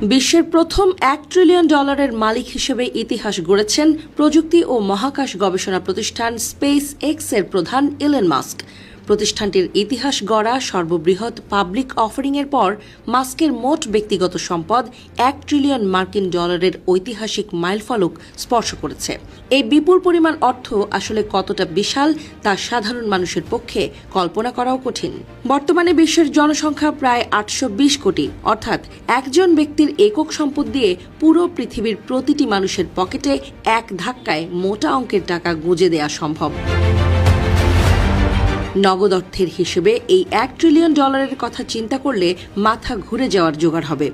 বিশ্বের প্রথম $1 ট্রিলিয়ন মালিক হিসেবে ইতিহাস গড়েছেন প্রযুক্তি ও মহাকাশ গবেষণা প্রতিষ্ঠান স্পেস এক্স-এর প্রধান ইলন মাস্ক। প্রতিষ্ঠানটির ইতিহাস গড়া সর্ববৃহৎ পাবলিক অফারিংয়ের পর মাস্কের মোট ব্যক্তিগত সম্পদ $1 ট্রিলিয়ন ঐতিহাসিক মাইলফলক স্পর্শ করেছে। এই বিপুল পরিমাণ অর্থ আসলে কতটা বিশাল তা সাধারণ মানুষের পক্ষে কল্পনা করাও কঠিন। বর্তমানে বিশ্বের জনসংখ্যা প্রায় 820 কোটি, অর্থাৎ একজন ব্যক্তির একক সম্পদ দিয়ে পুরো পৃথিবীর প্রতিটি মানুষের পকেটে এক ধাক্কায় মোটা অঙ্কের টাকা গুঁজে দেওয়া সম্ভব। নগদ অর্থের হিসেবে এই $1 ট্রিলিয়ন কথা চিন্তা করলে মাথা ঘুরে যাওয়ার জোগাড় হবে।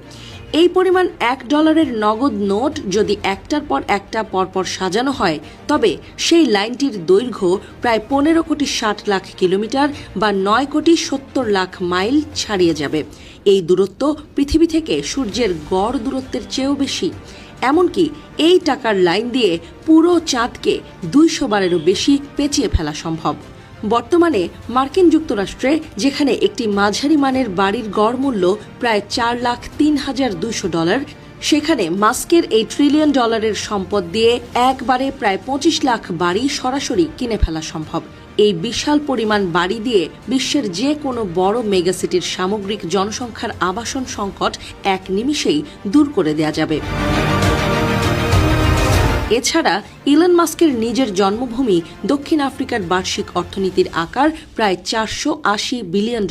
এই পরিমাণ $1 নগদ নোট যদি একটার পর একটা পরপর সাজানো হয়, তবে সেই লাইনটির দৈর্ঘ্য প্রায় 15,60,00,000 কিলোমিটার বা 9,70,00,000 মাইল ছাড়িয়ে যাবে। এই দূরত্ব পৃথিবী থেকে সূর্যের গড় দূরত্বের চেয়েও বেশি। এমনকি এই টাকার লাইন দিয়ে পুরো চাঁদকে 200 বারেরও বেশি পেঁচিয়ে ফেলা সম্ভব। বর্তমানে মার্কিন যুক্তরাষ্ট্রে যেখানে একটি মাঝারি মানের বাড়ির গড় মূল্য প্রায় $4,03,200, সেখানে মাস্কের এই $1 ট্রিলিয়ন সম্পদ দিয়ে একবারে প্রায় 25 লাখ বাড়ি সরাসরি কিনে ফেলা সম্ভব। এই বিশাল পরিমাণ বাড়ি দিয়ে বিশ্বের যে কোনো বড় মেগাসিটির সামগ্রিক জনসংখ্যার আবাসন সংকট এক নিমিষেই দূর করে দেয়া যাবে। এছাড়া ইলন মাস্কের নিজের জন্মভূমি দক্ষিণ আফ্রিকার বার্ষিক অর্থনীতির আকার প্রায় $480 বিলিয়ন।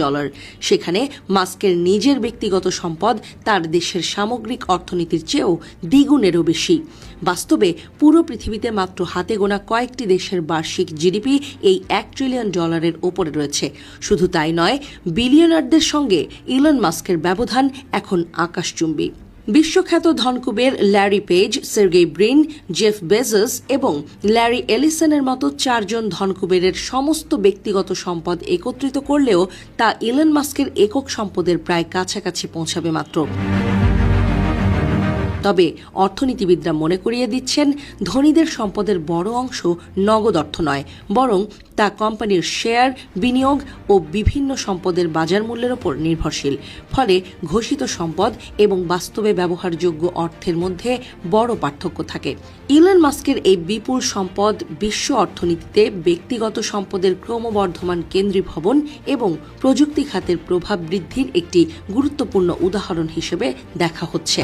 সেখানে মাস্কের নিজের ব্যক্তিগত সম্পদ তার দেশের সামগ্রিক অর্থনীতির চেয়েও দ্বিগুণেরও বেশি। বাস্তবে পুরো পৃথিবীতে মাত্র হাতে গোনা কয়েকটি দেশের বার্ষিক জিডিপি এই $1 ট্রিলিয়ন ওপরে রয়েছে। শুধু তাই নয়, বিলিয়নারদের সঙ্গে ইলন মাস্কের ব্যবধান এখন আকাশচুম্বী। বিশ্বখ্যাত ধনকুবের Larry Page, Sergey Brin, Jeff Bezos এবং ল্যারি এলিসনের মতো 4 জন ধনকুবেরের সমস্ত ব্যক্তিগত সম্পদ একত্রিত করলেও তা ইলন মাস্কের একক সম্পদের প্রায় কাছাকাছি পৌঁছাবে মাত্র। তবে অর্থনীতিবিদরা মনে করিয়ে দিচ্ছেন, ধনীদের সম্পদের বড় অংশ নগদ অর্থ নয়, বরং তা কোম্পানির শেয়ার, বিনিয়োগ ও বিভিন্ন সম্পদের বাজার মূল্যের ওপর নির্ভরশীল। ফলে ঘোষিত সম্পদ এবং বাস্তবে ব্যবহারযোগ্য অর্থের মধ্যে বড় পার্থক্য থাকে। ইলন মাস্কের এই বিপুল সম্পদ বিশ্ব অর্থনীতিতে ব্যক্তিগত সম্পদের ক্রমবর্ধমান কেন্দ্রীভবন এবং প্রযুক্তি খাতের প্রভাব বৃদ্ধির একটি গুরুত্বপূর্ণ উদাহরণ হিসেবে দেখা হচ্ছে।